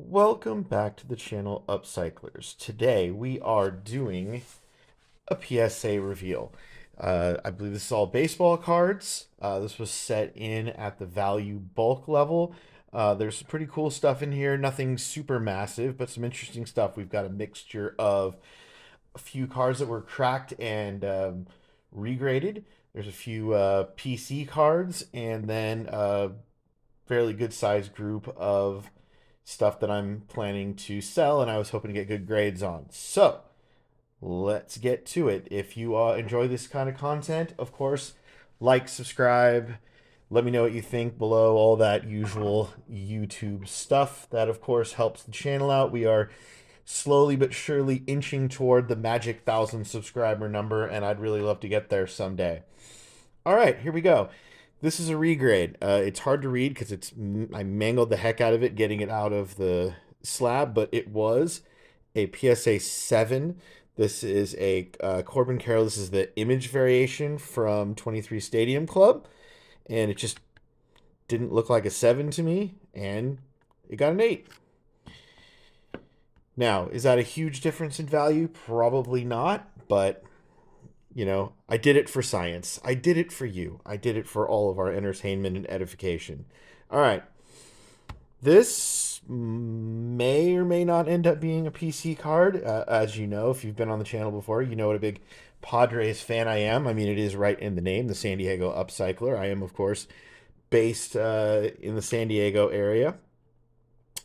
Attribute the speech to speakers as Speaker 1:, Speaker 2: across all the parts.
Speaker 1: Welcome back to the channel Upcyclers. Today we are doing a PSA reveal. I believe this is all baseball cards. This was set in at the value bulk level. There's some pretty cool stuff in here. Nothing super massive, but some interesting stuff. We've got a mixture of a few cards that were cracked and regraded. There's a few PC cards, and then a fairly good sized group of stuff that I'm planning to sell and I was hoping to get good grades on. So let's get to it. If you enjoy this kind of content, of course, like, subscribe, let me know what you think below, all that usual YouTube stuff. That, of course, helps the channel out. We are slowly but surely inching toward the magic 1,000 subscriber number, and I'd really love to get there someday. All right, here we go. This is a regrade. It's hard to read because I mangled the heck out of it getting it out of the slab, but it was a PSA 7. This is a Corbin Carroll. This is the image variation from 23 Stadium Club, and it just didn't look like a 7 to me, and it got an 8. Now, is that a huge difference in value? Probably not, but I did it for science. I did it for you. I did it for all of our entertainment and edification. All right. This may or may not end up being a PC card. As you know, if you've been on the channel before, you know what a big Padres fan I am. I mean, it is right in the name, the San Diego Upcycler. I am, of course, based in the San Diego area.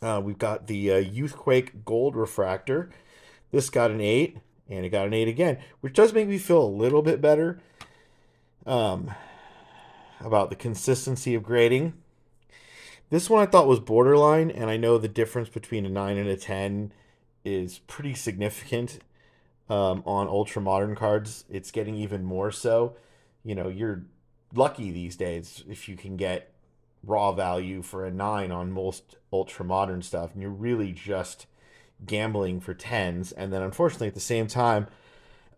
Speaker 1: We've got the Youthquake Gold Refractor. This got an 8. And it got an 8 again, which does make me feel a little bit better about the consistency of grading. This one I thought was borderline, and I know the difference between a 9 and a 10 is pretty significant on ultra modern cards. It's getting even more so. You're lucky these days if you can get raw value for a 9 on most ultra modern stuff, and you're really just gambling for 10s. And then unfortunately at the same time,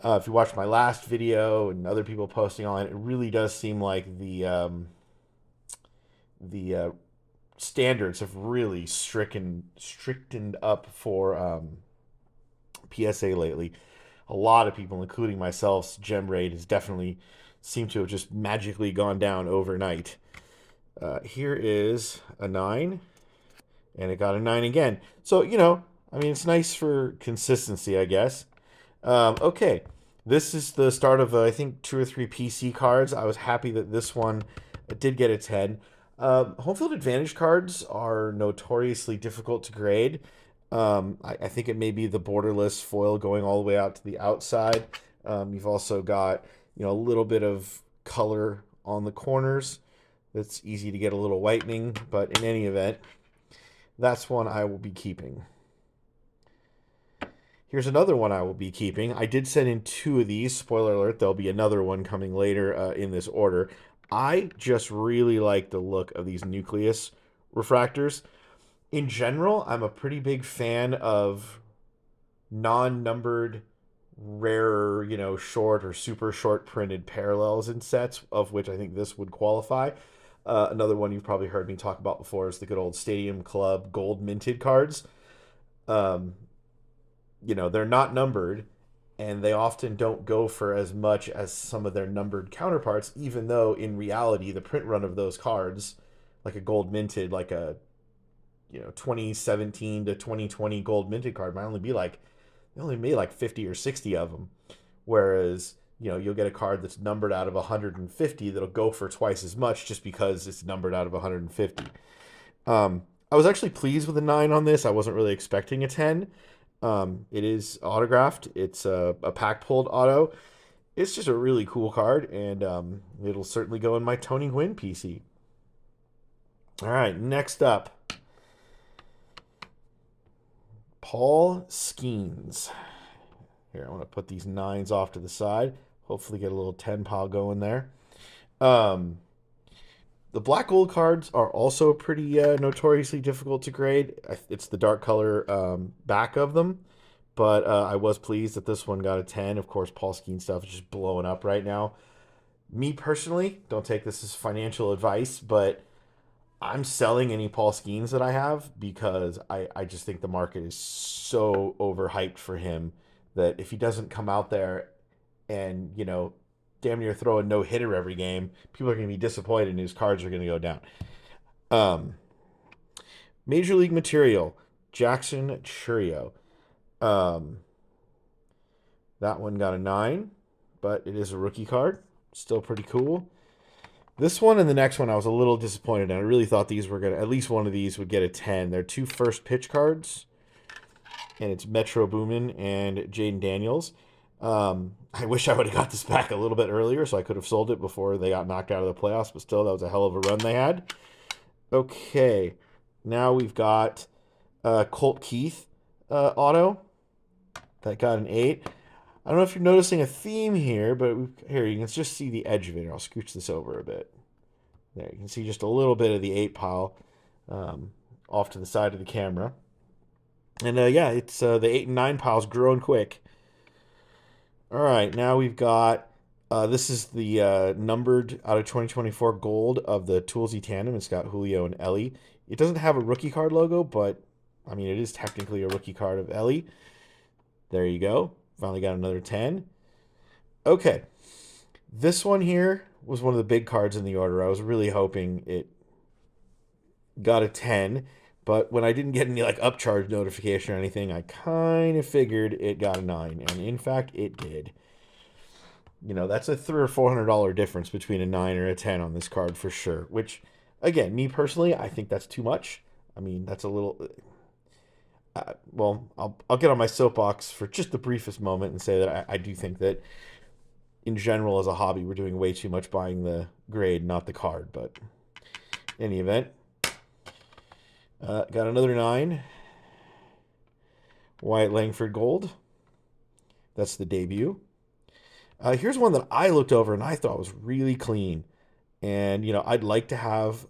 Speaker 1: if you watch my last video and other people posting on it, it really does seem like the standards have really strictened up for PSA lately. A lot of people, including myself, gem rate has definitely seemed to have just magically gone down overnight. Here is a 9, and it got a 9 again. So, I mean, it's nice for consistency, I guess. Okay, this is the start of, I think, 2 or 3 PC cards. I was happy that this one did get a 10. Home field advantage cards are notoriously difficult to grade. I think it may be the borderless foil going all the way out to the outside. You've also got, a little bit of color on the corners. That's easy to get a little whitening, but in any event, that's one I will be keeping. Here's another one I will be keeping. I did send in 2 of these. Spoiler alert, there'll be another one coming later in this order. I just really like the look of these nucleus refractors. In general, I'm a pretty big fan of non-numbered, rarer, short or super short printed parallels in sets, of which I think this would qualify. Another one you've probably heard me talk about before is the good old Stadium Club gold minted cards. They're not numbered, and they often don't go for as much as some of their numbered counterparts, even though in reality the print run of those cards, like a gold minted, like a 2017 to 2020 gold minted card, might only be like, they only made like 50 or 60 of them, whereas you'll get a card that's numbered out of 150 that'll go for twice as much just because it's numbered out of 150. I was actually pleased with the 9 on this. I wasn't really expecting a 10. It is autographed. It's a pack pulled auto. It's just a really cool card, and it'll certainly go in my Tony Gwynn PC. All right, next up, Paul Skeens. Here, I want to put these 9s off to the side. Hopefully get a little 10 pile going there. The black gold cards are also pretty notoriously difficult to grade. It's the dark color back of them. But I was pleased that this one got a 10. Of course, Paul Skeen stuff is just blowing up right now. Me personally, don't take this as financial advice, but I'm selling any Paul Skeens that I have because I just think the market is so overhyped for him that if he doesn't come out there and, damn near throw a no hitter every game, people are going to be disappointed and his cards are going to go down. Um, Major League Material, Jackson Churio. Um, that one got a 9, but it is a rookie card. Still pretty cool. This one and the next one, I was a little disappointed. And I really thought these were at least one of these would get a 10. They're 2 first pitch cards, and it's Metro Boomin and Jaden Daniels. I wish I would have got this back a little bit earlier so I could have sold it before they got knocked out of the playoffs, but still, that was a hell of a run they had. Okay, now we've got Colt Keith auto that got an 8. I don't know if you're noticing a theme here, but here you can just see the edge of it. I'll scooch this over a bit. There, you can see just a little bit of the 8 pile off to the side of the camera. And yeah, it's the 8 and 9 piles growing quick. All right, now we've got this is the numbered out of 2024 gold of the Toolsy Tandem. It's got Julio and Ellie. It doesn't have a rookie card logo, but I mean, it is technically a rookie card of Ellie. There you go. Finally got another 10. Okay. This one here was one of the big cards in the order. I was really hoping it got a 10, but when I didn't get any like upcharge notification or anything, I kind of figured it got a 9, and in fact it did. That's a $300 or $400 difference between a 9 or a 10 on this card for sure, which again, me personally, I think that's too much. I mean, that's a little well, I'll get on my soapbox for just the briefest moment and say that I do think that in general as a hobby we're doing way too much buying the grade, not the card. But in any event, got another 9. Wyatt Langford Gold. That's the debut. Here's one that I looked over and I thought was really clean. And, I'd like to have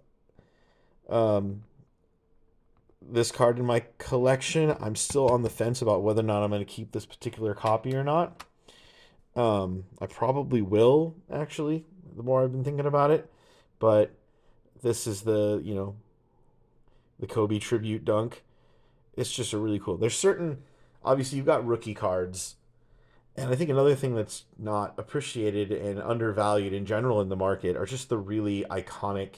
Speaker 1: this card in my collection. I'm still on the fence about whether or not I'm going to keep this particular copy or not. I probably will, actually, the more I've been thinking about it. But this is the Kobe tribute dunk. It's just a really cool. There's certain, obviously, you've got rookie cards. And I think another thing that's not appreciated and undervalued in general in the market are just the really iconic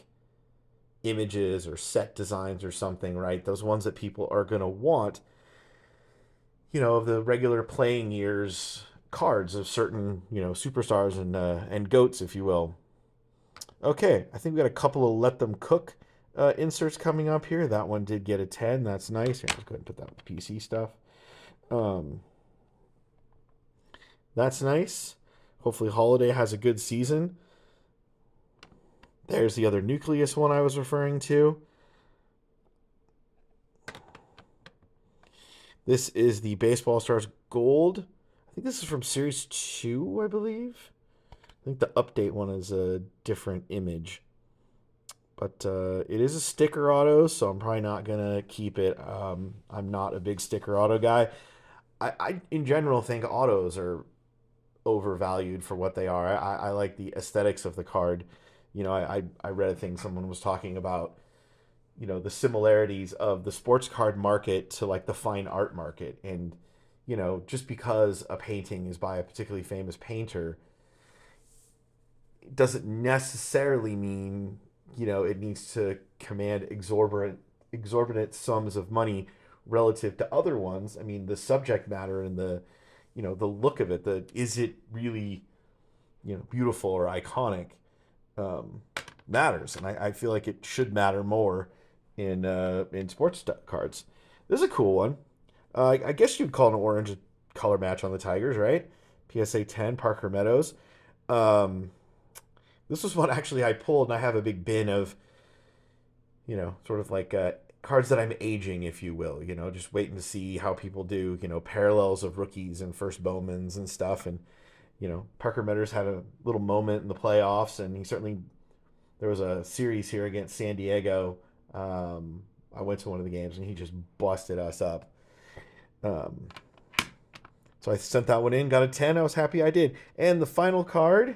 Speaker 1: images or set designs or something, right? Those ones that people are going to want, of the regular playing years cards of certain, superstars and goats, if you will. Okay, I think we got a couple of let them cook inserts coming up here. That one did get a 10. That's nice. Here, let's go ahead and put that with PC stuff. That's nice. Hopefully Holiday has a good season. There's the other nucleus one I was referring to. This is the Baseball Stars Gold. I think this is from Series 2, I believe. I think the update one is a different image. But it is a sticker auto, so I'm probably not going to keep it. I'm not a big sticker auto guy. I in general, think autos are overvalued for what they are. I like the aesthetics of the card. I read a thing someone was talking about, the similarities of the sports card market to like the fine art market. And, just because a painting is by a particularly famous painter, it doesn't necessarily mean, it needs to command exorbitant sums of money relative to other ones. I mean, the subject matter and the look of it, is it really, beautiful or iconic, matters. And I feel like it should matter more in sports cards. This is a cool one. I guess you'd call an orange color match on the Tigers, right? PSA 10, Parker Meadows. This was one actually I pulled, and I have a big bin of, sort of like cards that I'm aging, if you will. Just waiting to see how people do. Parallels of rookies and first Bowmans and stuff. And Parker Meadows had a little moment in the playoffs, and there was a series here against San Diego. I went to one of the games, and he just busted us up. So I sent that one in, got a 10. I was happy I did. And the final card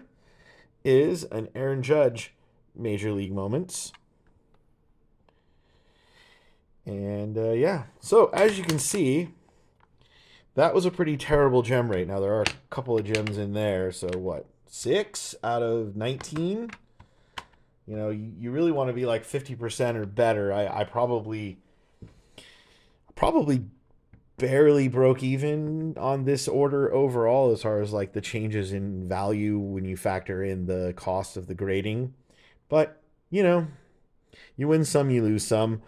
Speaker 1: is an Aaron Judge Major League Moments. And yeah, so as you can see, that was a pretty terrible gem rate. Now there are a couple of gems in there, so what, 6 out of 19? You know, you really want to be like 50% or better. I probably barely broke even on this order overall as far as like the changes in value when you factor in the cost of the grading. But, you know, you win some, you lose some.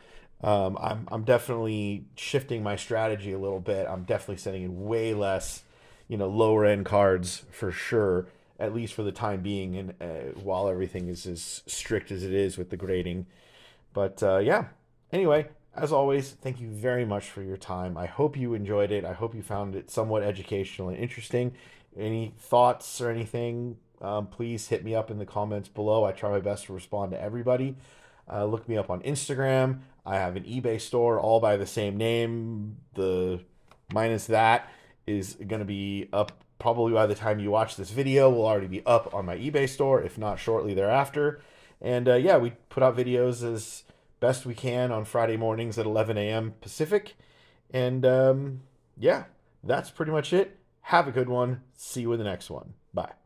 Speaker 1: I'm definitely shifting my strategy a little bit. I'm definitely sending in way less, lower end cards for sure, at least for the time being, and while everything is as strict as it is with the grading. But yeah, anyway, as always, thank you very much for your time. I hope you enjoyed it. I hope you found it somewhat educational and interesting. Any thoughts or anything, please hit me up in the comments below. I try my best to respond to everybody. Look me up on Instagram. I have an eBay store all by the same name. The minus that is going to be up probably by the time you watch this video. Will already be up on my eBay store, if not shortly thereafter. And yeah, we put out videos as best we can on Friday mornings at 11 a.m. Pacific. And yeah, that's pretty much it. Have a good one. See you in the next one. Bye.